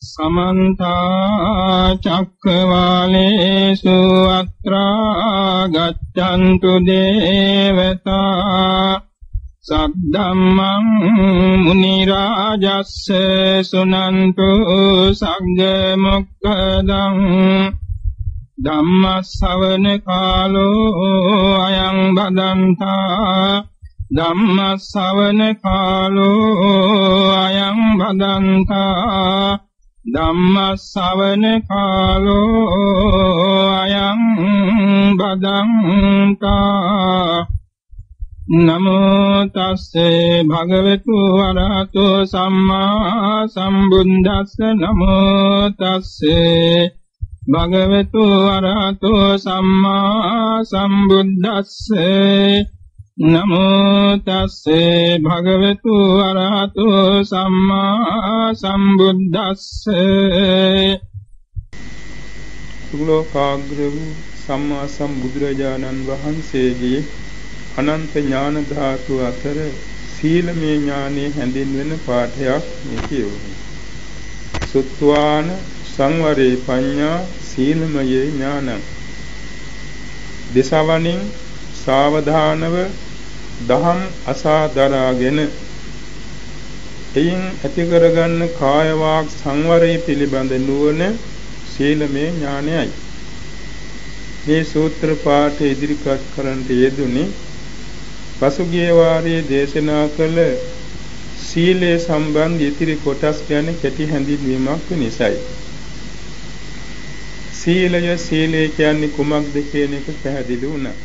समन्त चक्रवालेषु अत्रा गच्छन्तु देवता सद्धम्मं मुनिराजस्स सुनन्तु सग्ग मोक्खदं ධම්මස්සවන කාලෝ අයං බදන්තා ධම්මස්සවන කාලෝ අයං බදන්තා ධම්මස්සවන කාලෝ අයං බදන්තා නමෝ තස්සේ භගවතු වරහතෝ සම්මා සම්බුද්දස්ස නමෝ තස්සේ භගවතු වරහතෝ සම්මා සම්බුද්දස්සේ නමෝ තස්සේ භගවතු වරහතෝ සම්මා සම්බුද්දස්සේ සුලෝකාග්‍ර වූ සම්මා සම්බුදුරජාණන් වහන්සේගේ අනන්ත ඥාන ධාතු අතර සීලමය ඥානයේ හැඳින්වෙන පාඨයක් මේ කියවමු. සුත්වාන සංවරේ පඤ්ඤා සීලමයේ ඥානං දසවණින් සාවධානව දහම් අසා දරාගෙන එයින් ඇති කරගන්න කාය වාක් සංවරයේ පිළිබඳ නුවණ සීලමය ඥානයයි. මේ සූත්‍ර පාඨය ඉදිරිපත් කරන්නට යෙදුනේ පසුගිය වාරයේ දේශනා කළ සීලේ සම්බන්ධ ඉතිරි කොටස් ගැන කෙටි හැඳින්වීමක් නිසායි. සීලය කියන්නේ කුමක්ද කියන එක පැහැදිලි වුණා.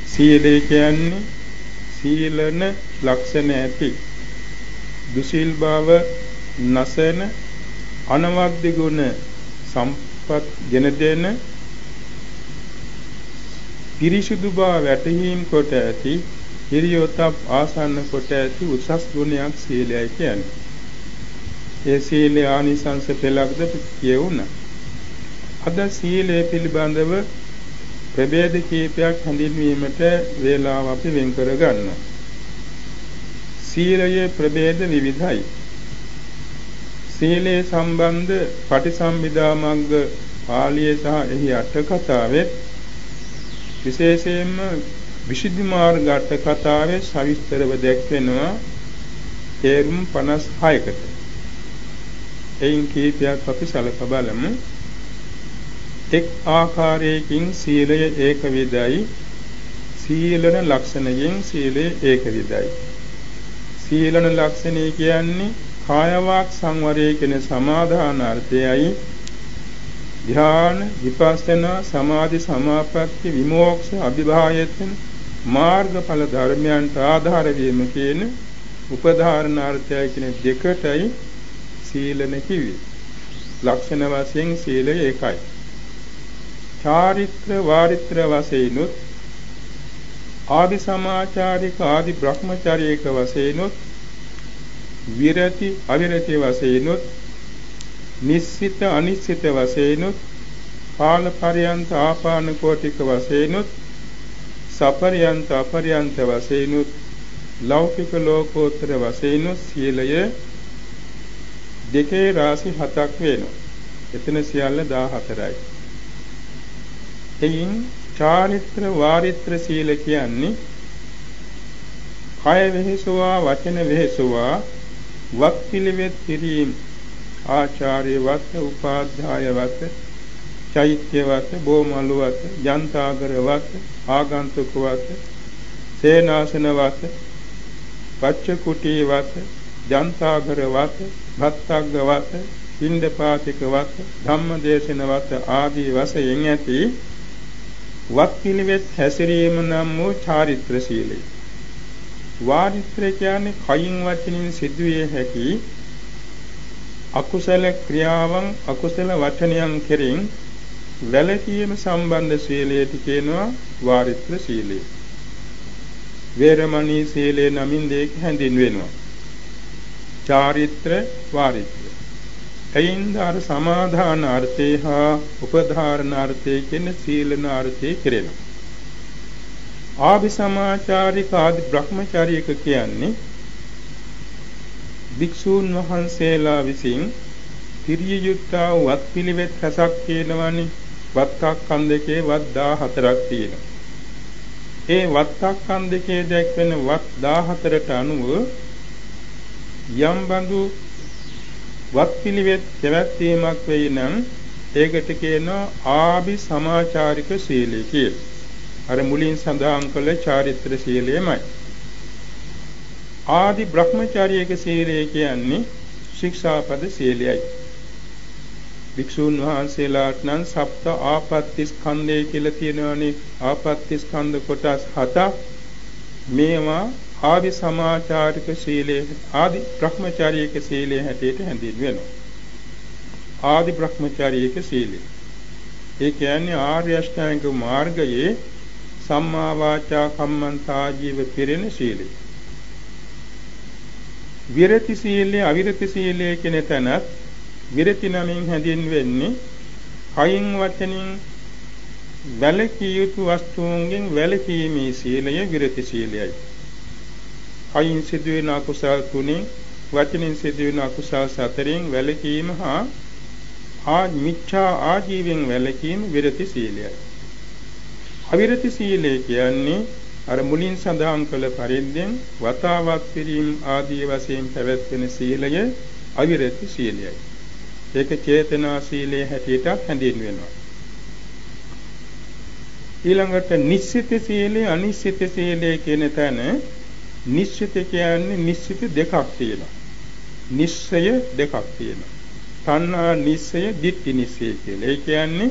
සීලය කියන්නේ සීලන ලක්ෂණ ඇති දුසීල් බව නැසෙන අනවද්ද ගුණ සම්පත් ගෙන දෙන පිරිසුදු බව වැටහීම් කොට ඇති හිරියොතප් ආසන්න කොට ඇති උසස් ගුණයක් සීලයයි කියන්නේ. ඒ සීලේ ආනිසංස පෙළක්ද කියවුණා. අද සීලය පිළිබඳව ප්‍රභේද කීපයක් හැඳින්වීමට වේලාව අපි වෙන් කර ගන්නවා. සීලයේ ප්‍රභේද විවිධයි. සීලේ සම්බන්ධ පටිසම්භිදා මග්ග පාළියේ සහ එහි අට කතාවේ විශේෂයෙන්ම විසුද්ධි මාර්ග අට කතාවේ සවිස්තරව දැක්වෙනවා තේරුම් 56කට. එයින් කීපයක් අපි සලකා බලමු. එක් ආකාරයකින් සීලය ඒක විදයි සීලන ලක්ෂණයෙන් සීලය ඒක විදයි. සීලන ලක්ෂණය කියන්නේ කාය වාක් සංවරය කියන සමාදානාර්ථයයි. ධ්‍යාන විපස්සනා සමාධි සමාපatti විමෝක්ෂ අභිභායතන මාර්ගඵල ධර්මයන්ට ආධාර වීම කියන උපධාරණාර්ථය කියන දෙකටයි සීලන කිව්වේ. ලක්ෂණ වශයෙන් සීලය ඒකයි. චාරිත්‍ර වාරිත්‍ර වශයෙන්ුත් ආදි සමාචාරික ආදි බ්‍රහ්මචාරීක වශයෙන්ුත් විරති අවිරති වශයෙන්ුත් නිස්සිත අනිස්සිත වශයෙන්ුත් කාල පර්යන්ත ආපාන කෝටික වශයෙන්ුත් සපර්යන්ත අපර්යන්ත වශයෙන්ුත් ලෞකික ලෝකෝත්තර වශයෙන්ුත් සීලය දෙකේ රාශි 7ක් වෙනවා. එතන සියල්ල 14යි. එයින් චාරිත්‍ර වාරිත්‍ර සීල කියන්නේ කය වෙහෙසුවා වචන වෙහෙසුවා වත් පිළිවෙත් කිරීම ආචාර්ය වත් උපාධ්‍යාය වත් චෛත්‍ය වත් බෝමලු වත් යන්තාගර වත් ආගන්තුක වත් සේනාසන වත් පච්ච කුටි වත් යන්තාගර වත් භත්තග්ග වත් පිණ්ඩපාතික වත් ධම්මදේශන වත් ආදී වශයෙන් ඇති වත් පිළිවෙත් හැසිරීම නම් වූ චාරිත්‍ර සීලය. වාරිත්‍ර කියන්නේ කයින් වචනින් සිදුවිය හැකි අකුසල ක්‍රියාවන් අකුසල වචනයන් කෙරෙන් වැළකීම සම්බන්ධ සීලයට කියනවා වාරිත්‍ර සීලය. වේරමණී සීලය නමින් දෙක හැඳින්වෙනවා. චාරිත්‍ර වාරිත්‍ර. එයින්දාර සමාදාන අර්ථය හා උපධාරණ අර්ථය කියන සීලන අර්ථය කෙරෙනවා. ආභි සමාචාරික ආදි බ්‍රහ්මචාරීක කියන්නේ භික්ෂූන් වහන්සේලා විසින් පිරිය යුත්තා වත් පිළිවෙත් රසක් තියෙනවානේ. වත්තක්ඛන්දකේ වත් 14ක් තියෙනවා. ඒ වත්තක්ඛන්දකේ දැක්වෙන වත් 14ට අනුව යම් බඳු වත් පිළිවෙත් පැවැත්වීමක් වෙයි නම් ඒකට කියනවා ආභි සමාචාරික සීලය කියලා. අර මුලින් සඳහන් කළ චාරිත්‍ර සීලයමයි. ආදි බ්‍රහ්මචාරීක සීලය කියන්නේ ශික්ෂාපද සීලයයි. වික්ෂුන් වහන්සේලාට නම් සප්ත ආපත්‍තිස්කන්ධය කියලා තියෙනවානේ. ආපත්‍තිස්කන්ධ කොටස් 7ක්. මේවා ආදි සමාචාරික සීලය, ආදි බ්‍රහ්මචාරීක සීලය හැටියට හැඳින්වෙනවා. ආදි බ්‍රහ්මචාරීක සීලය. ඒ කියන්නේ ආර්ය අෂ්ටාංගික මාර්ගයේ සම්මා වාචා කම්මන්තා ජීව පිරෙන සීලය. විරති සීලය, අවිරති සීලය කියන තැනත් විරති නමින් හැඳින්වෙන්නේ කයින් වචනින් වැළකී යුතු වස්තුන්ගෙන් වැළකීමේ සීලය විරති සීලයයි. කයින් සිදුවෙන අකුසල් 3, වචනින් සිදුවෙන අකුසල් 4න් වැළකීම හා මිච්ඡා ආජීවයෙන් වැළකීම විරති සීලයයි. අවිරති සීලය කියන්නේ අර මුලින් සඳහන් කළ පරිද්දෙන් වතාවත් පිරීම ආදී වශයෙන් පැවැත්වෙන සීලය අවිරති සීලයයි. ඒක චේතනා සීලයේ හැටියට හැඳින්වෙනවා. ඊළඟට නිශ්චිත සීලය, අනිශ්චිත සීලය කියන තැන නිශ්චිත කියන්නේ නිශ්චිත දෙකක් තියෙනවා. නිශ්චය දෙකක් තියෙනවා. තණ්හා නිශ්චය, ditthi නිශ්චය කියලා. ඒ කියන්නේ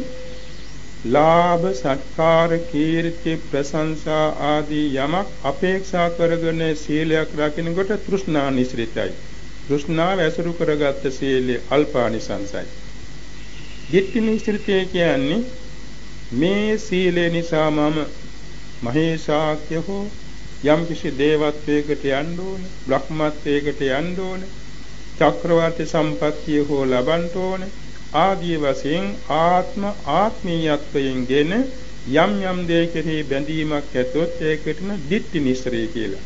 ලාභ, සත්කාර, කීර්ති, ප්‍රශංසා ආදී යමක් අපේක්ෂා කරගෙන සීලයක් රකින්නකොට තෘෂ්ණා නිශ්චිතයි. තෘෂ්ණාව ඇසුරු කරගත්ත සීලය අල්පානිසංසයි. ditthi නිශ්චිතය කියන්නේ මේ සීලය නිසා මම මහේශාක්‍ය හෝ යම් කිසි දේවත්වයකට යන්න ඕනේ, බ්‍රහ්මත්වයකට යන්න ඕනේ, චක්‍රවර්ති සම්පත්තිය හෝ ලබන්න ඕනේ ආදී වශයෙන් ආත්මීයත්වයෙන් ගෙන යම් දේ කෙරෙහි බැඳීමක් ඇතොත් ඒකට න ditthi නිස්සරය කියලා.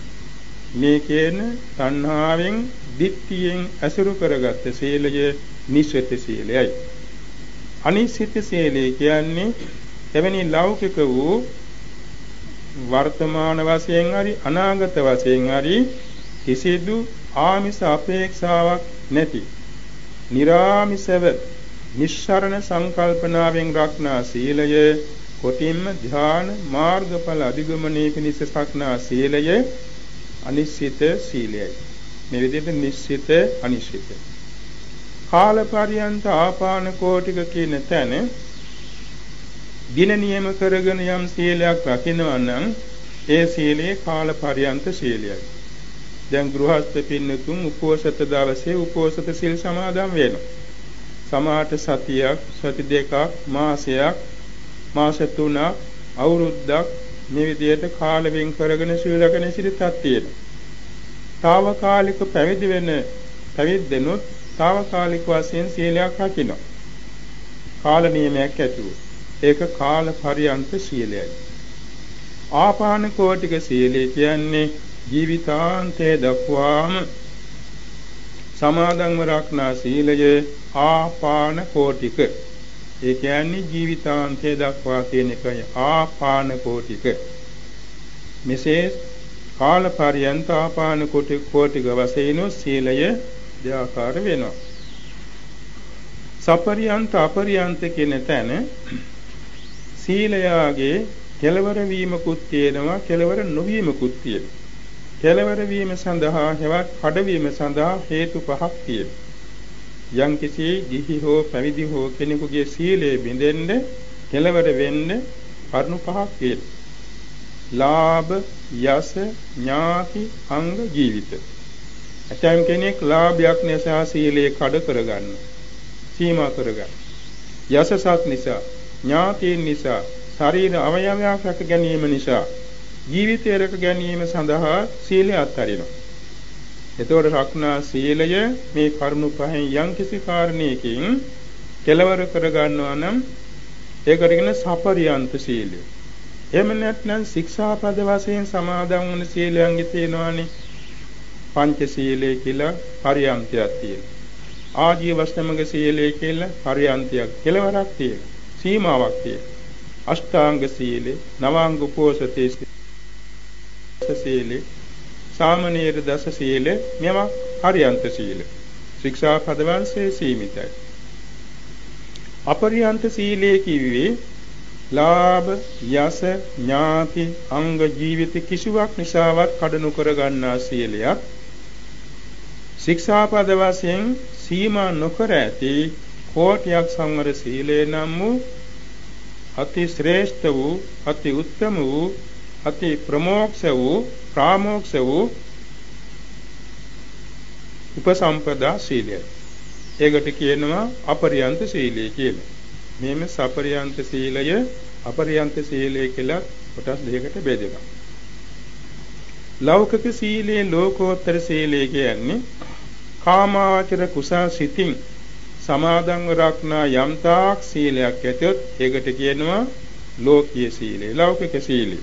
මේ කියන තණ්හාවෙන් ditthියෙන් අසුරු කරගත්ත සීලය නිශ්චිත සීලයයි. අනිශ්චිත සීලය කියන්නේ එවැනි ලෞකික වූ වර්තමාන වශයෙන් හරි අනාගත වශයෙන් හරි කිසිදු ආමිෂ අපේක්ෂාවක් නැති නිරාමිෂව නිස්සරණ සංකල්පනාවෙන් රක්නා සීලය, කොටින්ම ධ්‍යාන මාර්ගඵල අධිගමනයේ පිණිස රක්නා සීලය අනිශ්චිත සීලයයි. මේ විදිහට නිශ්චිත, අනිශ්චිත. කාල පරියන්ත ආපාන කෝටික කියන තැන දින නියම කරගෙන යම් සීලයක් රකින්නවා නම් ඒ සීලේ කාල පරියන්ත සීලයයි. දැන් ගෘහස්ත පින්නතුන් උපෝසත දවසේ උපෝසත සීල් සමාදන් වෙනවා. සමහරට සතියක්, සති දෙකක්, මාසයක්, මාස 3ක්, අවුරුද්දක් මේ විදිහට කාල වෙන් කරගෙන සීල රැකෙන සිරිතක් තියෙනවා. తాවකාලික පැවිදි වෙන පැවිද්දෙනොත් తాවකාලික වශයෙන් සීලයක් රකින්නවා. කාල නියමයක් ඇතුව. ඒක කාල පරියන්ත සීලයයි. ආපාන කෝටික සීලය කියන්නේ ජීවිතාන්තයේ දක්වාම සමාදන්ව රක්නා සීලය ආපාන කෝටික. ඒ කියන්නේ ජීවිතාන්තයේ දක්වා කියන එකයි ආපාන කෝටික. මෙසේ කාල පරියන්ත ආපාන කෝටික වශයෙන් සීලය දෙආකාර වෙනවා. සපරියන්ත අපරියන්ත කියන තැන සීලයාගේ කෙලවර වීමකුත් තියෙනවා, කෙලවර නොවීමකුත් තියෙනවා. කෙලවර වීම සඳහා හෙවත් කඩවීම සඳහා හේතු පහක් තියෙනවා. යම් කිසි ගිහි හෝ පැවිදි හෝ කෙනෙකුගේ සීලය බිඳෙන්න, කෙලවර වෙන්න කරුණු පහක් තියෙනවා. ලාභ, යස, ඥාති, අංග, ජීවිත. ඇතැම් කෙනෙක් ලාභයක් නිසා සීලය කඩ කරගන්න, සීමා කරගන්න. යසසත් නිසා, ඥාතීන් නිසා, ශරීර අවයවයක් රැක ගැනීම නිසා, ජීවිතය රැක ගැනීම සඳහා සීලය අත්හරිනවා. එතකොට රක්නා සීලය මේ කරුණු පහෙන් යම්කිසි කාරණයකින් කෙලවර කර ගන්නවා නම් ඒකට කියන සපරියන්ත සීලය. එහෙම නැත්නම් ශික්ෂාපද වශයෙන් සමාදන් වන සීලයන්ගේ තියෙනවානේ පංච සීලය කියලා පරියන්තයක් තියෙනවා. ආජීවශ්‍රමක සීලය කියලා පරියන්තියක් කෙලවරක් තියෙනවා. සීමාවක් තියෙනවා. අෂ්ටාංග සීලේ, නවාංග උපෝසතේ සීලේ, සාමනීර දස සීලේ මේවා පරියන්ත සීල. ශික්ෂාපද වංශයේ සීමිතයි. අපරියන්ත සීලයේ කිව්වේ ලාභ, යස, ඥාති, අංග ජීවිත කිසිවක් නිසාවත් කඩනු කර ගන්නා සීලයක්. ශික්ෂාපද වශයෙන් සීමා නොකර ඇති කෝටියක් සංවර සීලය නම් වූ අති ශ්‍රේෂ්ඨ වූ, අති උත්තම වූ, අති ප්‍රමෝක්ෂ වූ, ප්‍රාමෝක්ෂ වූ උපසම්පදා සීලය. ඒකට කියනවා අපරියන්ත සීලය කියලා. මේම සපරියන්ත සීලය, අපරියන්ත සීලය කියලා කොටස් දෙකකට බෙදෙනවා. ලෞකික සීලයේ ලෝකෝත්තර සීලය කියන්නේ කාමාවචර කුසල් සිතින් සමාදන්ව රක්නා යම්තාක් සීලයක් ඇතොත් ඒකට කියනවා ලෝකීය සීලය, ලෞකික සීලය.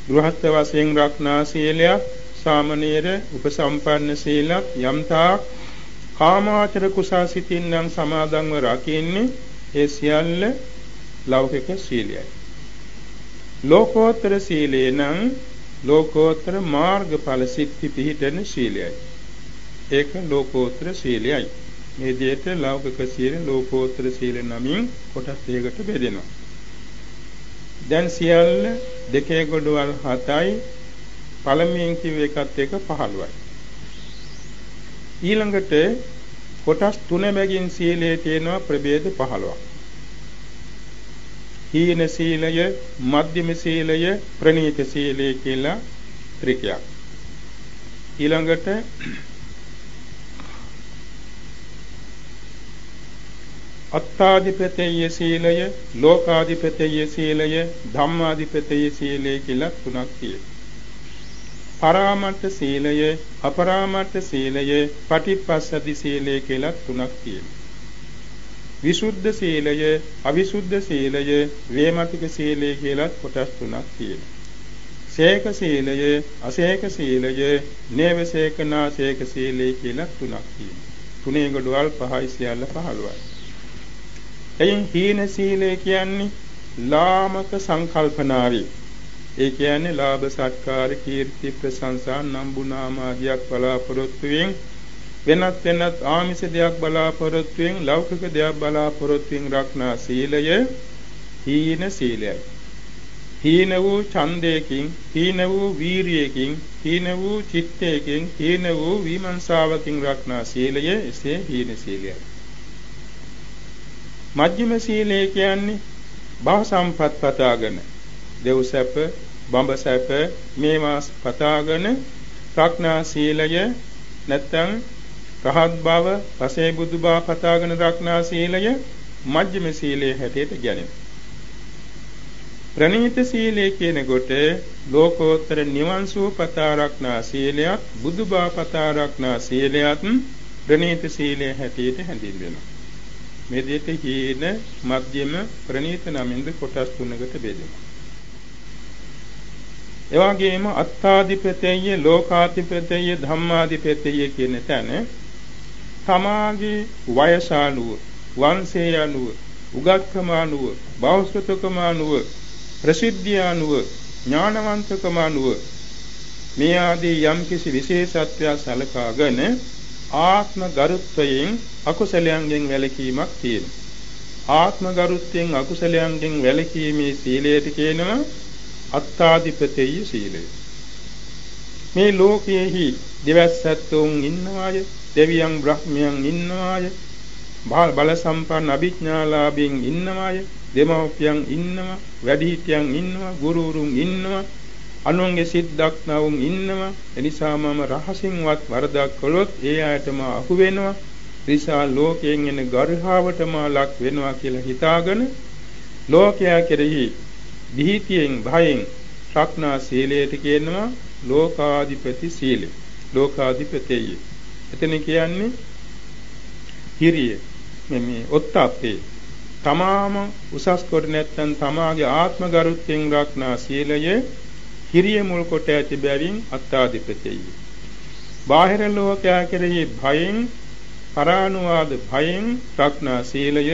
ගෘහස්ත වශයෙන් රක්නා සීලයක්, සාමනීර උපසම්පන්න සීලයක් යම්තාක් කාමාවචර කුසල් සිතින් නම් සමාදන්ව රකින්නේ ඒ සියල්ල ලෞකික සීලයයි. ලෝකෝත්තර සීලය නම් ලෝකෝත්තර මාර්ගඵල සිත්ති පිහිටන සීලයයි. ඒක ලෝකෝත්තර සීලයයි. මේ දෙයට ලෞකික සීල, ලෝකෝත්තර සීල නමින් කොටස් දෙකකට බෙදෙනවා. දැන් සියල්ල දෙකේ ගොඩවල් 7යි. පළමුවෙන් කිව්ව එකත් එක 15යි. ඊළඟට කොටස් 3 බැගින් සීලයේ තියෙනවා ප්‍රභේද 15ක්. හීන සීලය, මධ්‍යම සීලය, ප්‍රණීත සීලය කියලා ත්‍රිකයක්. ඊළඟට අත්තාදිපතේය සීලය, ලෝකාදිපතේය සීලය, ධම්මාදිපතේය සීලය කියලා තුනක් තියෙනවා. පරාමර්ථ සීලය, අපරාමර්ථ සීලය, පටිපස්සද්ධි සීලය කියලා තුනක් තියෙනවා. විසුද්ධ සීලය, අවිසුද්ධ සීලය, වේමතික සීලය කියලා කොටස් තුනක් තියෙනවා. සේක සීලය, අසේක සීලය, නේවසේක නාසේක සීලය කියලා තුනක් තියෙනවා. තුනේ ගොඩවල් 5යි සියල්ල 15යි. එයින් හීන සීලය කියන්නේ ලාමක සංකල්පනාවේ. ඒ කියන්නේ ලාභ සත්කාර කීර්ති ප්‍රශංසා නම්බුනාම ආදියක් බලාපොරොත්තුෙන් වෙනත් ආමිෂ දෙයක් බලාපොරොත්තුෙන් ලෞකික දෙයක් බලාපොරොත්තුෙන් රක්නා සීලය හීන සීලයයි. හීන වූ ඡන්දයකින්, හීන වූ වීරියකින්, හීන වූ චිත්තයකින්, හීන වූ විමර්ශාවකින් රක්නා සීලය එසේ හීන සීලයයි. මජ්ක්‍ධිම සීලය කියන්නේ භව සම්පත් පතාගෙන දෙව් සැප, බඹ සැප මේවා පතාගෙන රක්නා සීලය නැත්නම් රහත් බව, පසේ බුදු බව පතාගෙන රක්නා සීලය මජ්ක්‍ධිම සීලයේ හැටියට ගැනෙනවා. ප්‍රණීත සීලය කියනකොට ලෝකෝත්තර නිවන් සුව පතා රක්නා සීලයක්, බුදු බව පතා රක්නා සීලයක් ප්‍රණීත සීලයේ හැටියට හැඳින්වෙනවා. මේ දෙයට හීන, මධ්‍යම, ප්‍රණීත නමින්ද කොටස් තුනකට බෙදෙනවා. එවාගෙම අත්තාදිපතේය, ලෝකාදිපතේය, ධම්මාදිපතේය කියන තැන තමාගේ වයස අනුව, වංශය අනුව, උගත්කම අනුව, බෞද්ධකම අනුව, ප්‍රසිද්ධිය අනුව, ඥානවන්තකම අනුව මේ ආදී යම්කිසි විශේෂත්වයක් සලකාගෙන ආත්ම ගරුත්වයෙන් අකුසලයන්ගෙන් වැළකීමක් තියෙනවා. ආත්ම ගරුත්වයෙන් අකුසලයන්ගෙන් වැළකීමේ සීලයට කියනවා අත්තාදිපතේය සීලය. මේ ලෝකයේහි දෙවැස්සැත්තෝන් ඉන්නවාය, දෙවියන් බ්‍රහ්මයන් ඉන්නවාය, බල සම්පන්න අභිඥාලාභීන් ඉන්නවාය, දෙමව්පියන් ඉන්නවා, වැඩිහිටියන් ඉන්නවා, ගුරුවරුන් ඉන්නවා, අනුන්ගේ සිද්දක්නවුන් ඉන්නවා. එනිසා මම රහසින්වත් වරදක් කළොත් ඒ අයටම අහු වෙනවා. නිසා ලෝකයෙන් එන ගර්හාවටම ලක් වෙනවා කියලා හිතාගෙන ලෝකයා කෙරෙහි දිහිතියෙන් භයෙන් රක්නා සීලයට කියනවා ලෝකාධිපති සීලය. ලෝකාධිපතේය. එතන කියන්නේ හිරිය මේ ඔත්තප්පේ තමාම උසස් කොට නැත්නම් තමාගේ ආත්ම ගරුත්වයෙන් රක්නා සීලය හිරිය මුල් කොට ඇති බැවින් අත්තාධිපතේය. බාහිර ලෝකයා කෙරෙහි භයෙන් පරානුවාද භයෙන් රක්නා සීලය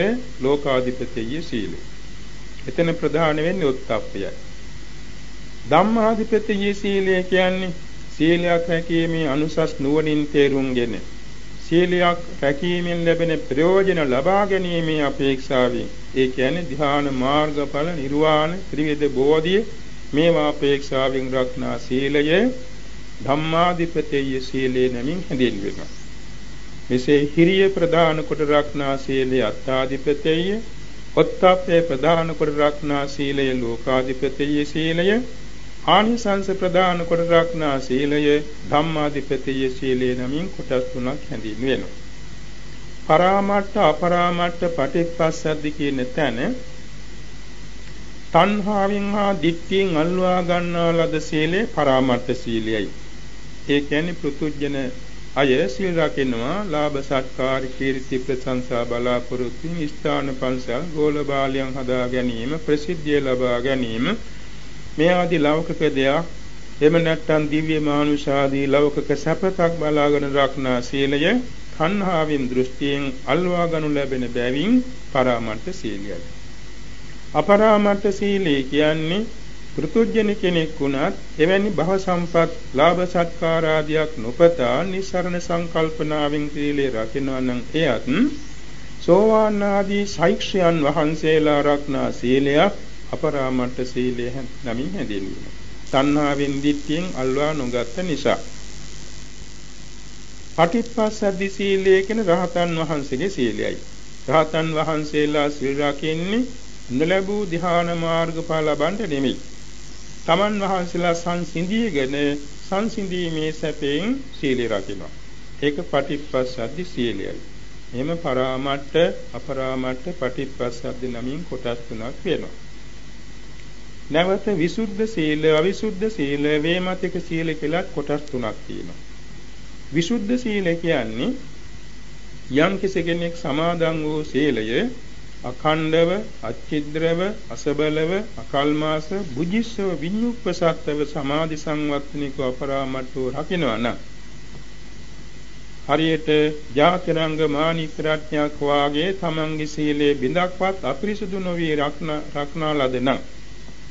ලෝකාධිපතිය සීලය. එතන ප්‍රධාන වෙන්නේ උත්තප්පයයි. ධම්මාධිපතිය සීලය කියන්නේ සීලයක් රැකීමේ අනුසස් නුවණින් තේරුම්ගෙන සීලයක් රැකීමෙන් ලැබෙන ප්‍රයෝජන ලබා ගැනීමේ අපේක්ෂාවෙන් ඒ කියන්නේ ධ්‍යාන මාර්ගඵල නිර්වාණ ත්‍රිවිධ බෝධිය මේවා අපේක්ෂාවෙන් රක්නා සීලය ධම්මාධිපතිය සීලය නමින් හැඳින්වෙනවා. මෙසේ හිරිය ප්‍රදාන කොට රක්නා සීලය අත්තාධිපතිය, ඔත්තප්පේ ප්‍රදාන කොට රක්නා සීලය ලෝකාධිපතිය සීලය, ආනිසංස ප්‍රදාන කොට රක්නා සීලය ධම්මාධිපතිය සීලය නමින් කොටස් තුනක් හැඳින්වෙනවා. පරාමට්ඨ අපරාමට්ඨ පටිච්චසමුප්පාද කියන තැන තණ්හාවෙන් හා දික්තියෙන් අල්වා ගන්නා ලද සීලය පරාමට්ඨ සීලයයි. ඒ කියන්නේ පෘතුජන අය සීල් රකින්නවා ලාභ සත්කාර කීර්ති ප්‍රශංසා බලාපොරොත්තු ස්ථාන පන්සල් ගෝල බාලයන් හදා ගැනීම ප්‍රසිද්ධිය ලබා ගැනීම මේ ආදී ලෞකික දෙයක් එම නැත්නම් දිව්‍ය මානුෂාදී ලෞකික සැපතක් බලාගෙන රක්නා සීලය තණ්හාවෙන් දෘෂ්ටියෙන් අල්වා ගනු ලැබෙන බැවින් පරාමට්ඨ සීලයයි. අපරාමට්ඨ සීලය කියන්නේ පෘතුජන කෙනෙක් වුණත් එවැනි භව සම්පත් ලාභ සත්කාර ආදියක් නොපතා නිස්සරණ සංකල්පනාවෙන් සීලය රකිනවා නම් එයත් සෝවාන් ආදී ශෛක්ෂයන් වහන්සේලා රක්නා සීලයක් අපරාමට්ඨ සීලය නමින් හැඳින්වෙනවා. තණ්හාවෙන් දිට්ඨියෙන් අල්වා නොගත් නිසා. පටිච්චසමුප්පාද සීලය කියන රහතන් වහන්සේගේ සීලයයි. රහතන් වහන්සේලා සීල් රකින්නේ නොලැබූ ධ්‍යාන මාර්ගඵල ලබන්න නෙමෙයි. තමන් වහන්සේලා සංසිඳීගෙන සංසිඳීමේ සැපයෙන් සීලය රකිනවා. ඒක පටිච්චසමුප්පාද සීලයයි. එහෙම පරාමට්ඨ අපරාමට්ඨ පටිච්චසමුප්පාද නමින් කොටස් තුනක් වෙනවා. නැවත විසුද්ධ සීල, අවිසුද්ධ සීල, වේමතික සීල කියලා කොටස් තුනක් තියෙනවා. විසුද්ධ සීල කියන්නේ යම් කෙනෙක් සමාදන් වූ සීලය අඛණ්ඩව, අච්චිද්‍රව, අසබලව, අකල්මාස, බුද්ධිස්සව, විඤ්ඤුප්පසත්තව සමාධි සංවත්තනිකව අපරාමට්ඨව රකින්නවා නම් හරියට ජාතිරංග මාණික රත්නයක් වාගේ තමන්ගේ සීලේ බිඳක්වත් අපිරිසුදු නොවි රක්නා ලද නම්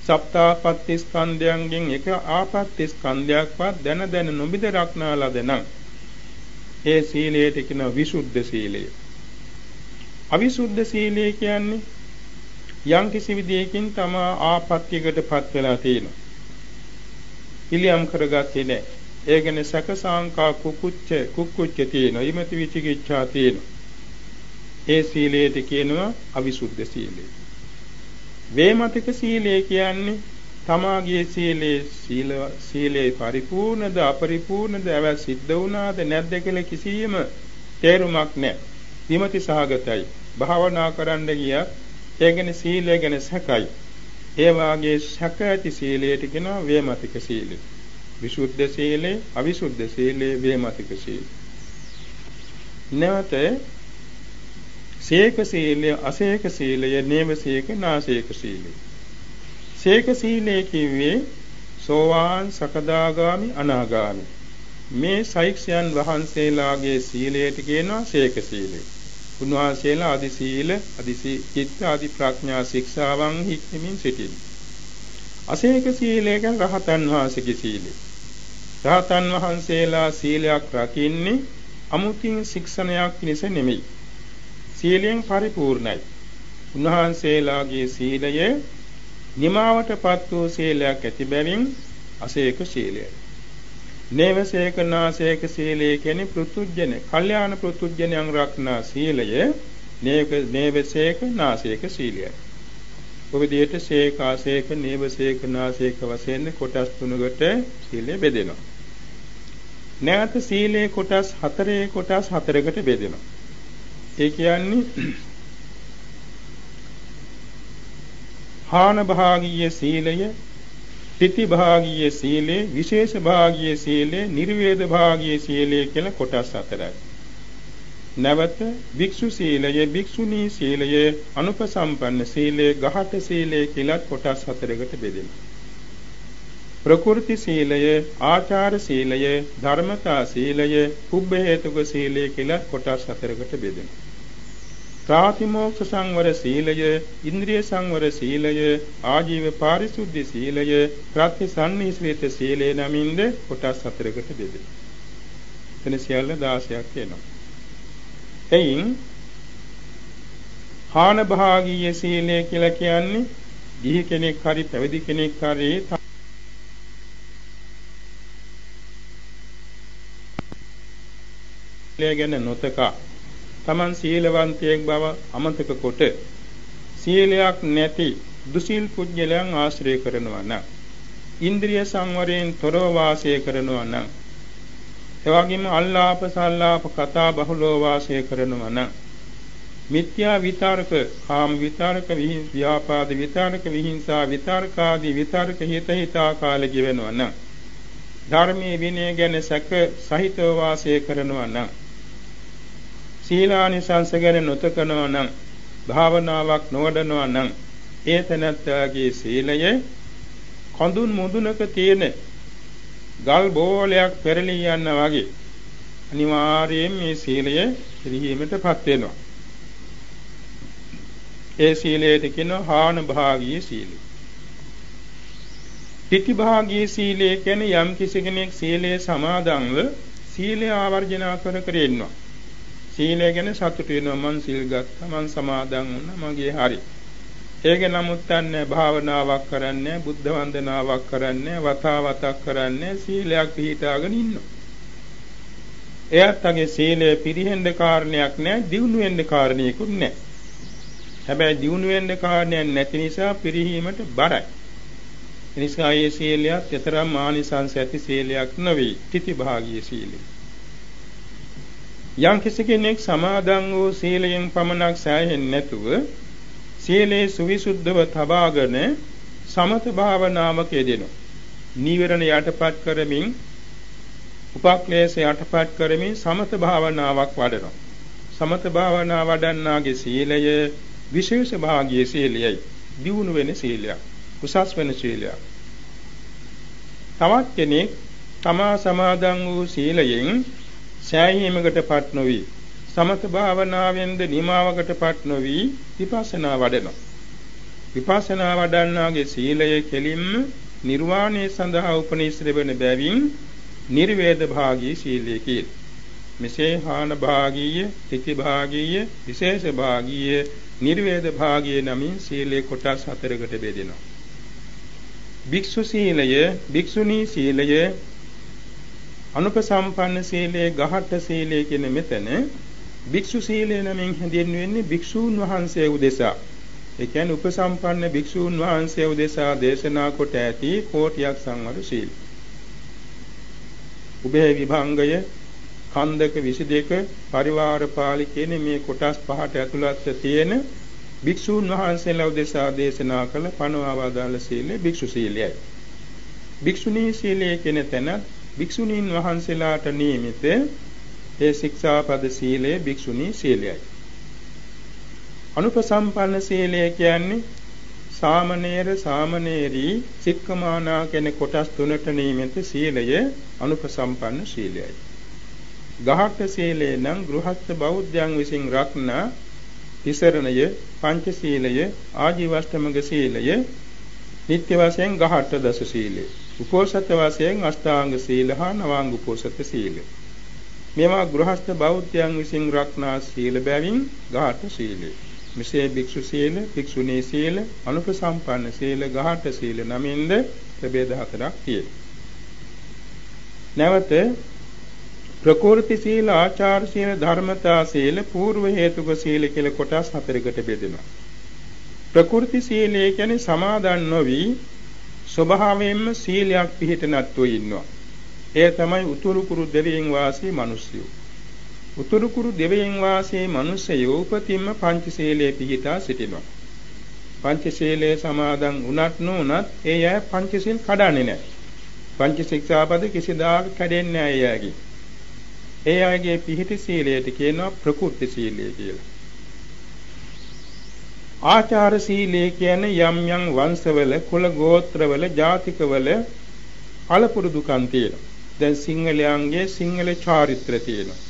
සප්තාපට්ඨ ස්කන්ධයන්ගෙන් එක ආපට්ඨ ස්කන්ධයක්වත් දැන නොබිද රක්නා ලද නම් ඒ සීලයට කියන විසුද්ධ සීලය. අවිසුද්ධ සීලය කියන්නේ යම් කිසි විදියකින් තමා ආපත්‍යයකටපත් වෙලා තියෙනවා. පිළියම් කරගත්තේ නැහැ. ඒ කියන්නේ සක සංකා කුක්කුච්ච තියෙනවා. ඊමති විචිකිච්ඡා තියෙනවා. ඒ සීලයට කියනවා අවිසුද්ධ සීලය. වේමතික සීලය කියන්නේ තමාගේ සීලේ පරිපූර්ණද අපරිපූර්ණද අවස් සිද්ධ වුණාද නැද්ද කියලා කිසියම් තේරුමක් නැහැ. විමති සහගතයි. භාවනා කරන්න ගියත් ඒ ගැන සීලය ගැන සැකයි. ඒ වාගේ සැක ඇති සීලයට කියනවා වේමතික සීලය. විසුද්ධ සීලය, අවිසුද්ධ සීලය, වේමතික සීලය. නැවත සීක සීලය, අසීක සීලය, නේව සීක, නාසීක සීලය. සීක සීලය කිව්වේ සෝවාන්, සකදාගාමි, අනාගාමි. මේ ශෛක්ෂයන් වහන්සේලාගේ සීලයට කියනවා සීක සීලය. උන්වහන්සේලා ආදි සීල, ආදි චිත්ත, ආදි ප්‍රඥා ශික්ෂාවන් හික්මමින් සිටින. අසීක සීලය කියන්නේ රහතන් වහන්සේගේ සීලය. රහතන් වහන්සේලා සීලයක් රකින්නේ අමුතින් ශික්ෂණයක් පිණිස නෙමෙයි. සීලයෙන් පරිපූර්ණයි. උන්වහන්සේලාගේ සීලය නිමාවටපත් වූ සීලයක් ඇති බැවින් අසීක සීලයයි. නේවසේක නාසේක සීලය කියන්නේ පෘතුජ්ජන, කල්යාණ පෘතුජ්ජනයන් රක්නා සීලය නේවසේක නාසේක සීලයයි. ඔය විදිහට සේක, ආසේක, නේවසේක, නාසේක වශයෙන් කොටස් තුනකට සීලය බෙදෙනවා. නැවත සීලේ කොටස් හතරකට බෙදෙනවා. ඒ කියන්නේ හාන භාගීය සීලය, තිති භාගීය සීලය, විශේෂ භාගීය සීලය, නිර්වේද භාගීය සීලය කියලා කොටස් හතරයි. නැවත භික්ෂු සීලය, භික්ෂුණී සීලය, අනුපසම්පන්න සීලය, ගහට සීලය කියලා කොටස් හතරකට බෙදෙනවා. ප්‍රකෘති සීලය, ආචාර සීලය, ධර්මතා සීලය, පුබ්බ හේතුක සීලය කියලා කොටස් හතරකට බෙදෙනවා. ප්‍රාතිමෝක්ෂ සංවර සීලය, ඉන්ද්‍රිය සංවර සීලය, ආජීව පාරිශුද්ධ සීලය, ප්‍රතිසන්නිස්සිත සීලය නමින්ද කොටස් හතරකට බෙදෙනවා. එතන සියල්ල 16ක් වෙනවා. එයින් හාන භාගීය සීලය කියලා කියන්නේ ගිහි කෙනෙක් හරි පැවිදි කෙනෙක් හරි ගැන නොතකා තමන් සීලවන්තයෙක් බව අමතක කොට සීලයක් නැති දුසීල් පුජ්‍යලයන් ආශ්‍රය කරනවා නම්, ඉන්ද්‍රිය සංවරයෙන් තොරව වාසය කරනවා නම්, එවැගේම අල්ලාප සල්ලාප කතා බහුලව වාසය කරනවා නම්, මිත්‍යා විතරක, කාම විතරක, ව්‍යාපාද විතරක, විහිංසා විතරක ආදී විතරක හිතා කාලෙ ගෙවනවා නම්, ධර්මයේ විනය ගැන සැක සහිතව වාසය කරනවා නම්, සීලානිසංස ගැන නොතකනවා නම්, භාවනාවක් නොවඩනවා නම්, ඒ තැනැත්තාගේ සීලය කඳුන් මුදුනක තියෙන ගල් බෝලයක් පෙරලී යනවා වගේ අනිවාර්යයෙන් මේ සීලය පිරිහීමටපත් වෙනවා. ඒ සීලයට කියනවා හාන භාගීය සීලය. පිටි භාගීය සීලය කියන්නේ යම් කිසි කෙනෙක් සීලය සමාදන්ව සීලය ආවර්ජනා කර ඉන්නවා. සීලය ගැන සතුටු වෙනවා, මං සීල් ගත්තා, මං සමාදන් වුණා, මගේ හරි. ඒක නමුත් නැහැ, භාවනාවක් කරන්නේ, බුද්ධ වන්දනාවක් කරන්නේ, වතාවතක් කරන්නේ, සීලයක් පිළිහිටාගෙන ඉන්නවා. එයාටගේ සීලය පිරිහෙන්න කාරණයක් නැහැ, දියුණු වෙන්න කාරණයකුත් නැහැ. හැබැයි දියුණු වෙන්න කාරණයක් නැති නිසා පිරිහීමට බරයි. ඒ නිසා මේ සීලයත් තරම් ආනිසංස ඇති සීලයක් නෙවෙයි, තිති භාගීය සීලය. යම් කිසි කෙනෙක් සමාදන් වූ සීලයෙන් පමණක් සෑහෙන්නේ නැතුව සීලේ සුවිසුද්ධව තබාගෙන සමත භාවනාවක යෙදෙනවා. නීවරණ යටපත් කරමින්, උපක්ලේශ යටපත් කරමින් සමත භාවනාවක් වඩනවා. සමත භාවනාව වඩන්නාගේ සීලය විශේෂ භාගීය සීලයයි, දියුණු වෙන සීලයක්, උසස් වෙන සීලයක්. තවත් කෙනෙක් තමා සමාදන් වූ සීලයෙන් සෑහීමකටපත් නොවි, සමත භාවනාවෙන්ද නිමාවකටපත් නොවි විපස්සනා වඩනවා. විපස්සනා වඩන්නාගේ සීලය කෙලින්ම නිර්වාණය සඳහා උපනිශ්‍රේ වන බැවින් නිර්වේද භාගී සීලය කියලා. මෙසේ හාන භාගීය, තිති භාගීය, විශේෂ භාගීය, නිර්වේද භාගීය නමින් සීලේ කොටස් හතරකට බෙදෙනවා. භික්ෂු සීලය, භික්ෂුණී සීලය, අනුපසම්පන්න සීලය, ගහට්ට සීලය කියන මෙතන භික්ෂු සීලය නමින් හැඳින්වෙන්නේ භික්ෂූන් වහන්සේ උදෙසා. ඒ කියන්නේ උපසම්පන්න භික්ෂූන් වහන්සේ උදෙසා දේශනා කොට ඇති කෝටියක් සංවර සීල. උභය විභංගය, කන්දක 22, පරිවාර පාළි කියන මේ කොටස් පහට ඇතුළත්ව තියෙන භික්ෂූන් වහන්සේලා උදෙසා දේශනා කළ පනවා වදාළ සීලය භික්ෂු සීලයයි. භික්ෂුණී සීලය කියන තැන භික්ෂුණීන් වහන්සේලාට නියමිත ඒ ශික්ෂාපද සීලය භික්ෂුණී සීලයයි. අනුපසම්පන්න සීලය කියන්නේ සාමණේර, සාමණේරී, සික්ඛමානා කියන කොටස් තුනට නියමිත සීලය අනුපසම්පන්න සීලයයි. ගහට්ට සීලය නම් ගෘහස්ත බෞද්ධයන් විසින් රක්නා තිසරණය, පංච සීලය, ආජීවශ්‍රමක සීලය, නිත්‍ය වශයෙන් ගහට්ට දස සීලය, උපෝසත වශයෙන් අෂ්ටාංග සීල හා නවාංග උපෝසත සීල. මේවා ගෘහස්ත බෞද්ධයන් විසින් රක්නා සීල බැවින් ගහට්ට සීලය. මෙසේ භික්ෂු සීල, භික්ෂුණී සීල, අනුපසම්පන්න සීල, ගහට්ට සීල නමින්ද ප්‍රභේද හතරක් තියෙනවා. නැවත ප්‍රකෘති සීල, ආචාර සීල, ධර්මතා සීල, పూర్ව හේතුක සීල කියලා කොටස් හතරකට බෙදෙනවා. ප්‍රකෘති සීලය කියන්නේ සමාදන් නොවි ස්වභාවයෙන්ම සීලයක් පිළිපදිනත්ව ඉන්නවා. ඒ තමයි උතුරු කුරු දෙවියන් වාසී මිනිස්සු. උතුරු කුරු දෙවියන් වාසී මිනිස්සයෝ උපතින්ම පංචශීලයේ පිහිටා සිටිනවා. පංචශීලයේ සමාදන් වුණත් නොවුණත් ඒ අය පංචශීල් කඩන්නේ නැහැ. පංච ශික්ෂාපද කිසිදාක කැඩෙන්නේ නැහැ ඒ අයගේ. ඒ අයගේ පිහිටි සීලයට කියනවා ප්‍රකෘති සීලය කියලා. ආචාර සීලය කියන්නේ යම් යම් වංශවල, කුල ගෝත්‍රවල, ජාතිකවල අලපුරුදුකම් තියෙනවා. දැන් සිංහලයන්ගේ සිංහල චාරිත්‍ර තියෙනවා.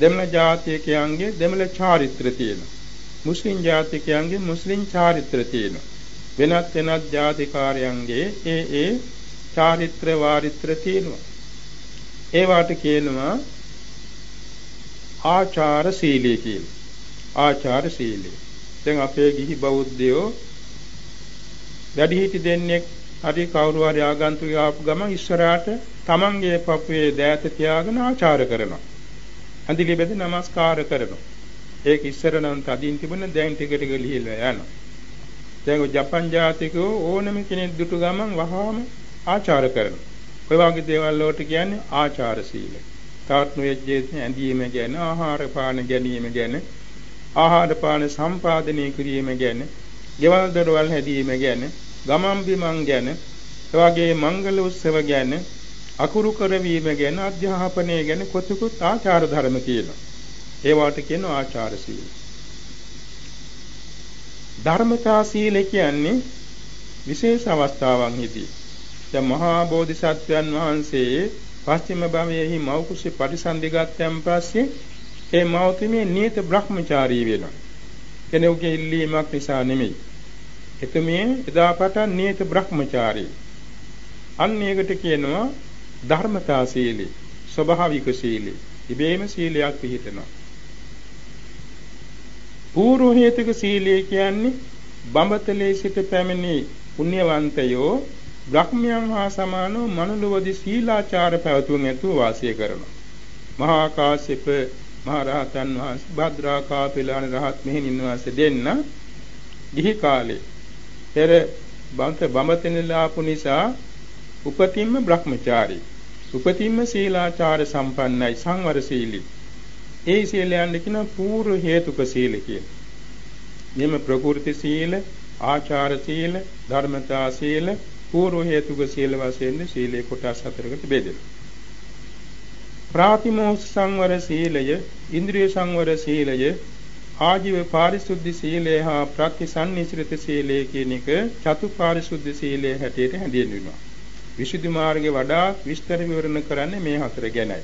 දෙමළ ජාතිකයන්ගේ දෙමළ චාරිත්‍ර තියෙනවා. මුස්ලිම් ජාතිකයන්ගේ මුස්ලිම් චාරිත්‍ර තියෙනවා. වෙනත් වෙනත් ජාතිකාරයන්ගේ ඒ චාරිත්‍ර වාරිත්‍ර තියෙනවා. ඒවට කියනවා ආචාර සීලය කියලා. ආචාර සීලය. දැන් අපේ ගිහි බෞද්ධයෝ වැඩිහිටි දෙන්නෙක් හරි කවුරු හරි ආගන්තුකයෙක් ආපු ගමන් ඉස්සරහට තමන්ගේ පපුවේ දෑත තියාගෙන ආචාර කරනවා. අඳිලි බෙද නමස්කාර කරනවා. ඒක ඉස්සර නම් තදින් තිබුණ දැන් ටික ටික ලිහිලා යනවා. දැන් ජපන් ජාතිකයෝ ඕනම කෙනෙක් දුටු ගමන් වහාම ආචාර කරනවා. ඔය වගේ දේවල් වලට කියන්නේ ආචාර සීල. තාත් නොයෙජ්ජේ ඇඳීම ගැන, ආහාර පාන ගැනීම ගැන, ආහාර පාන සම්පාදනය කිරීම ගැන, ගෙවල් දොරවල් හැදීම ගැන, ගමන් බිමන් ගැන, එවාගේ මංගල උත්සව ගැන, අකුරු කරවීම ගැන, අධ්‍යාපනය ගැන කොතෙකුත් ආචාර ධර්ම කියනවා. ඒවට කියනවා ආචාර සීල. ධර්මතා සීල කියන්නේ විශේෂ අවස්ථාවන්හිදී. දැන් මහා බෝධිසත්වයන් වහන්සේ පස්චිම භවයේහි මව් කුසේ පරිසන්දිගතයන් පස්සේ ඒ මෞතුමිය නියත බ්‍රහ්මචාරී වෙනවා. කෙනෙකුගේ ඉල්ලීමක් නිසා නෙමෙයි. එතුමිය එදා පටන් නියත බ්‍රහ්මචාරී. අන්න ඒකට කියනවා ධර්මතා සීලී, ස්වභාවික සීලී. ඉබේම සීලයක් පිළිහිටනවා. පූර්ව හේතුක සීලය කියන්නේ බඹතලේ සිට පැමිණි පුණ්‍යවන්තයෝ බ්‍රහ්මයන් හා සමානව මනුලොවදී සීලාචාර පැවතුම් ඇතුව වාසය කරනවා. මහා කාශ්‍යප මහ රහතන් වහන්සේ, භද්‍රා කාපිලාන රහත් මෙහෙණින් වහන්සේ දෙන්න ගිහි කාලේ පෙර බඹතෙනලාපු නිසා උපතින්ම බ්‍රහ්මචාරී, උපතින්ම සීලාචාර සම්පන්නයි, සංවර සීලී. ඒ සීලයන් කියන පූර්ව හේතුක සීල කියලා. මෙම ප්‍රකෘති සීල, ආචාර සීල, ධර්මතා සීල, පූර්ව හේතුක සීල වශයෙන් සීලේ කොටස් හතරකට බෙදෙනවා. ප්‍රාතිමෝක්ෂ සංවර සීලය, ඉන්ද්‍රිය සංවර සීලය, ආජීව පාරිශුද්ධ සීලය හා ප්‍රතිසන්නිශ්‍රිත සීලය කියන එක චතු පාරිශුද්ධ සීලය හැටියට හැඳින්වෙනවා. විසුද්ධි මාර්ගයේ වඩා විස්තර විවරණ කරන්නේ මේ හතර ගැනයි.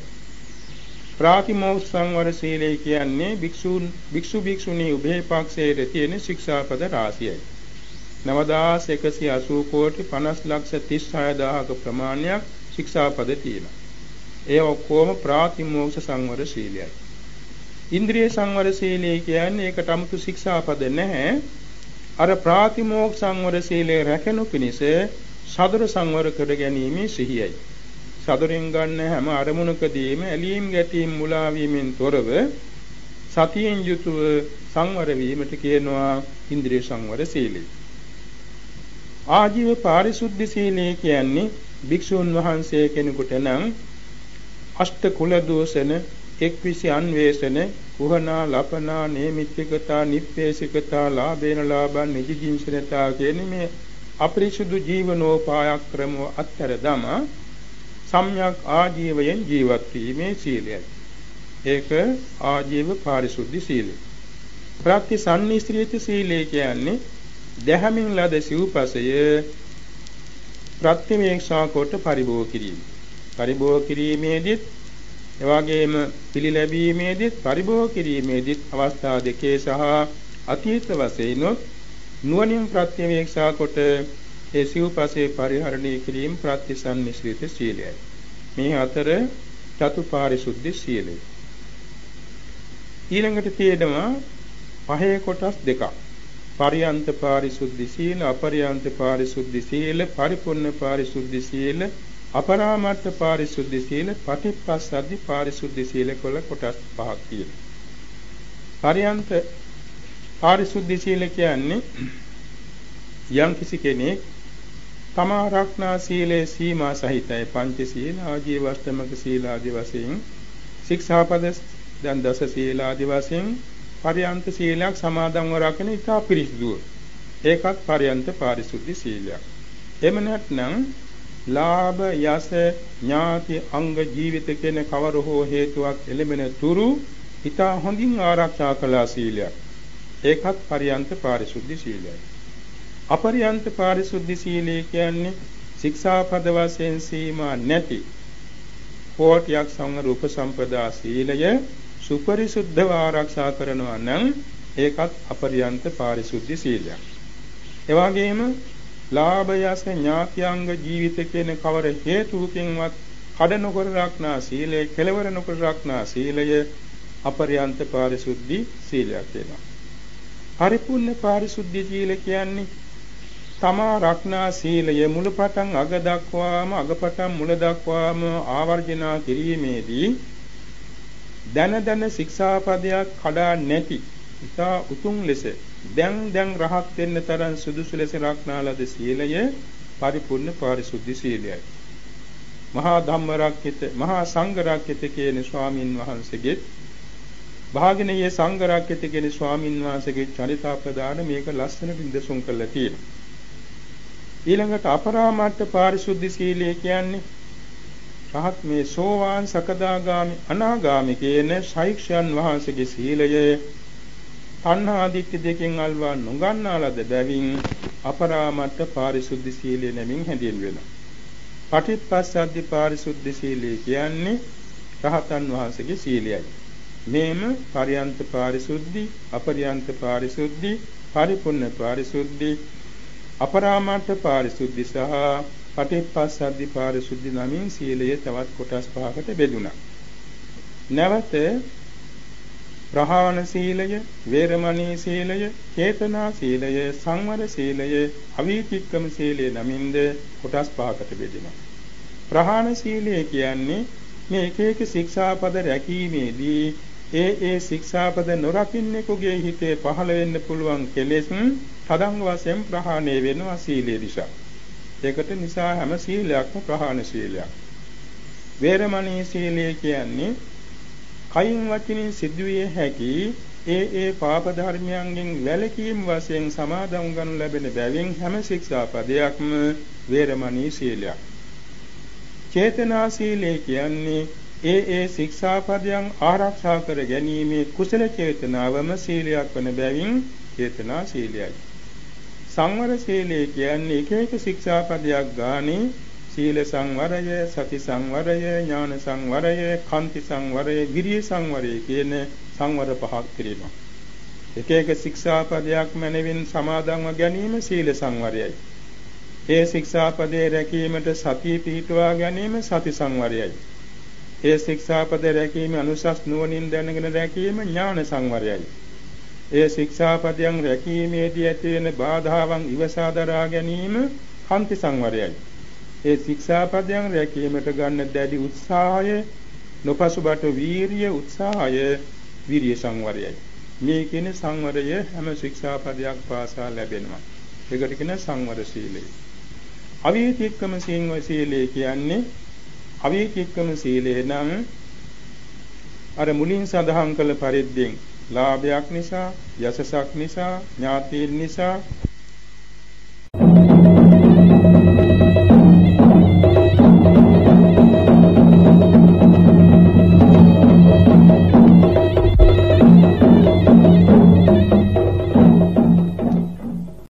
ප්‍රාතිමෝක්ෂ සංවර සීලය කියන්නේ භික්ෂු භික්ෂුණී උභය පක්ෂයේ තියෙන ශික්ෂාපද රාශියයි. 9180 කෝටි 50,36,000ක ප්‍රමාණයක් ශික්ෂාපද තියෙනවා. ඒ ඔක්කොම ප්‍රාතිමෝක්ෂ සංවර සීලයයි. ඉන්ද්‍රිය සංවර සීලය කියන්නේ ඒකට 아무තු ශික්ෂාපද නැහැ. අර ප්‍රාතිමෝක්ෂ සංවර සීලය රැකෙනු පිණිස සතර සංවර කර ගැනීම සිහියයි. සතරෙන් ගන්න හැම අරමුණකදීම ඇලීම් ගැටීම් මුලා වීමෙන් තොරව සතියෙන් යුතුව සංවර වීමට කියනවා ඉන්ද්‍රිය සංවර සීලය. ආජීව පාරිශුද්ධ සීලය කියන්නේ භික්ෂුන් වහන්සේ කෙනෙකුට නම් අෂ්ට කුල දෝෂන, එක්විසි අන්වේෂණ, කුහනා, ලපනා, නේමිත්තිකතා, නිප්පේසිකතා, ලාභේන ලාභං, නිජිජින්සනතා කියන මේ අපරිසුදු ජීවනෝපාය ක්‍රම අත්තර දම සම්‍යක් ආජීවයෙන් ජීවත් වීමේ සීලයයි. ඒක ආජීව පාරිශුද්ධ සීලය. ප්‍රතිසන්නිශ්‍රිත සීලය කියන්නේ දැහැමින් ලද සිව්පසය ප්‍රතිවේක්ෂා කොට පරිභෝග කිරීම. පරිභෝග කිරීමේදීත් එවාගේම පිළිලැබීමේදීත් පරිභෝග කිරීමේදීත් අවස්ථා දෙකේ සහ අතීත වශයෙන් නුවණින් ප්‍රතිවේක්ෂා කොට ඒ සිව්පසේ පරිහරණය කිරීම ප්‍රතිසන්නිශ්‍රිත සීලයයි. මේ අතර චතුපාරිශුද්ධ සීලය. ඊළඟට තියෙනවා පහේ කොටස් දෙකක්. පරියන්ත පාරිශුද්ධ සීල, අපරියන්ත පාරිශුද්ධ සීල, පරිපූර්ණ පාරිශුද්ධ සීල, අපරාමර්ථ පාරිශුද්ධ සීල, පටිපස්සද්ධි පාරිශුද්ධ සීල කොළ කොටස් පහක් තියෙනවා. පරියන්ත පාරිශුද්ධ සීල කියන්නේ යම් කිසි කෙනෙක් තමා රක්නා සීලේ සීමා සහිතයි. පංච සීල, ආජීවස්තමක සීල ආදී වශයෙන් ශික්ෂාපද දැන් දස සීල ආදී වශයෙන් පරියන්ත සීලයක් සමාදන්ව රකින ඉතා පිරිසිදුව. ඒකත් පරියන්ත පාරිශුද්ධ සීලයක්. එම නැත්නම් ලාභ, යස, ඥාති, අංග, ජීවිත කියන කවර හෝ හේතුවක් එළඹෙන තුරු ඉතා හොඳින් ආරක්ෂා කළා සීලයක්. ඒකත් පරියන්ත පාරිශුද්ධ සීලයයි. අපරියන්ත පාරිශුද්ධ සීලය කියන්නේ ශික්ෂාපද වශයෙන් සීමා නැති කෝටියක් සංවර උපසම්පදා සීලය සුපරිසුද්ධව ආරක්ෂා කරනවා නම් ඒකත් අපරියන්ත පාරිශුද්ධ සීලයක්. එවාගෙම ලාභයස ඥාත්‍යංග ජීවිත කියන කවර හේතුකින්වත් කඩ නොකර රක්නා සීලය, කෙලවර නොකර රක්නා සීලය අපරියන්ත පාරිශුද්ධ සීලයක් වෙනවා. පරිපූර්ණ පාරිශුද්ධ සීල කියන්නේ තමා රක්නා සීලය මුලපටන් අග දක්වාම අගපටන් මුල දක්වාම ආවර්ජනා කිරීමේදී දන ශික්ෂාපදයක් කඩා නැති ඉතා උතුම් ලෙස දැන් රහත් වෙන්න තරම් සුදුසු ලෙස රක්නා ලද සීලය පරිපූර්ණ පාරිශුද්ධ සීලයයි. මහා ධම්මරක්කිත මහා සංඝරක්කිත කියන ස්වාමින් වහන්සේගේ භාගිනීය සංඝරක්කිත කියන ස්වාමින් වහන්සේගේ චරිතාපදාන මේක ලස්සනට නිදසුන් කරලා තියෙනවා. ඊළඟට අපරාමට්ඨ පාරිශුද්ධ සීලය කියන්නේ රහත් මේ සෝවාන් සකදාගාමි අනාගාමි කියන ශෛක්ෂයන් වහන්සේගේ සීලය තණ්හා දිට්ඨි දෙකෙන් අල්වා නොගන්නා ලද බැවින් අපරාමට්ඨ පාරිශුද්ධ සීලය නමින් හැඳින්වෙනවා. පටිච්චසමුප්පාද පාරිශුද්ධ සීලය කියන්නේ රහතන් වහන්සේගේ සීලයයි. මේම පරියන්ත පාරිශුද්ධි, අපරියන්ත පාරිශුද්ධි, පරිපූර්ණ පාරිශුද්ධි, අපරාමට්ඨ පාරිශුද්ධි සහ පටිච්චසමුප්පාද පාරිශුද්ධි නමින් සීලය තවත් කොටස් පහකට බෙදුණා. නැවත ප්‍රහාණ සීලය, වේරමණී සීලය, චේතනා සීලය, සංවර සීලය, අවීතික්කම සීලය නමින්ද කොටස් පහකට බෙදෙනවා. ප්‍රහාණ සීලය කියන්නේ මේ එක ශික්ෂාපද රැකීමේදී ඒ ශික්ෂාපද නොරකින්නෙකුගේ හිතේ පහළ වෙන්න පුළුවන් කෙලෙස් තදංග වශයෙන් ප්‍රහාණය වෙනවා සීලය නිසා. ඒකට නිසා හැම සීලයක්ම ප්‍රහාණ සීලයක්. වේරමණී සීලය කියන්නේ කයින් වචනින් සිදුවිය හැකි ඒ පාප ධර්මයන්ගෙන් වැළකීම් වශයෙන් සමාදන් වනු ලැබෙන බැවින් හැම ශික්ෂාපදයක්ම වේරමණී සීලයක්. චේතනා සීලය කියන්නේ ඒ ශික්ෂාපදයන් ආරක්ෂා කර ගැනීමේ කුසල චේතනාවම සීලයක් වන බැවින් චේතනා සීලයයි. සංවර සීලය කියන්නේ එක ශික්ෂාපදයක් ගානේ සීල සංවරය, සති සංවරය, ඥාන සංවරය, කාන්ති සංවරය, විරිය සංවරය කියන සංවර පහක් පිළිබඳ. එක ශික්ෂාපදයක් මැනවින් සමාදන්ව ගැනීම සීල සංවරයයි. ඒ ශික්ෂාපදයේ රැකීමට සතිය පිහිටුවා ගැනීම සති සංවරයයි. ඒ ශික්ෂාපද රැකීම අනුසස් නුවණින් දැනගෙන රැකීම ඥාන සංවරයයි. ඒ ශික්ෂාපදයන් රැකීමේදී ඇති වෙන බාධාවන් ඉවසා දරා ගැනීම කාන්ති සංවරයයි. ඒ ශික්ෂාපදයන් රැකීමට ගන්න දැඩි උත්සාහය, නොපසුබට වීරිය උත්සාහය විරිය සංවරයයි. මේ කියන සංවරය හැම ශික්ෂාපදයක් පාසා ලැබෙනවා. ඒකට කියන සංවර සීලය. අවීතික්කම සීලය කියන්නේ අවීතික්කම සීලය නම් අර මුලින් සඳහන් කළ පරිද්දෙන් ලාභයක් නිසා, යසසක් නිසා, ඥාතීන් නිසා,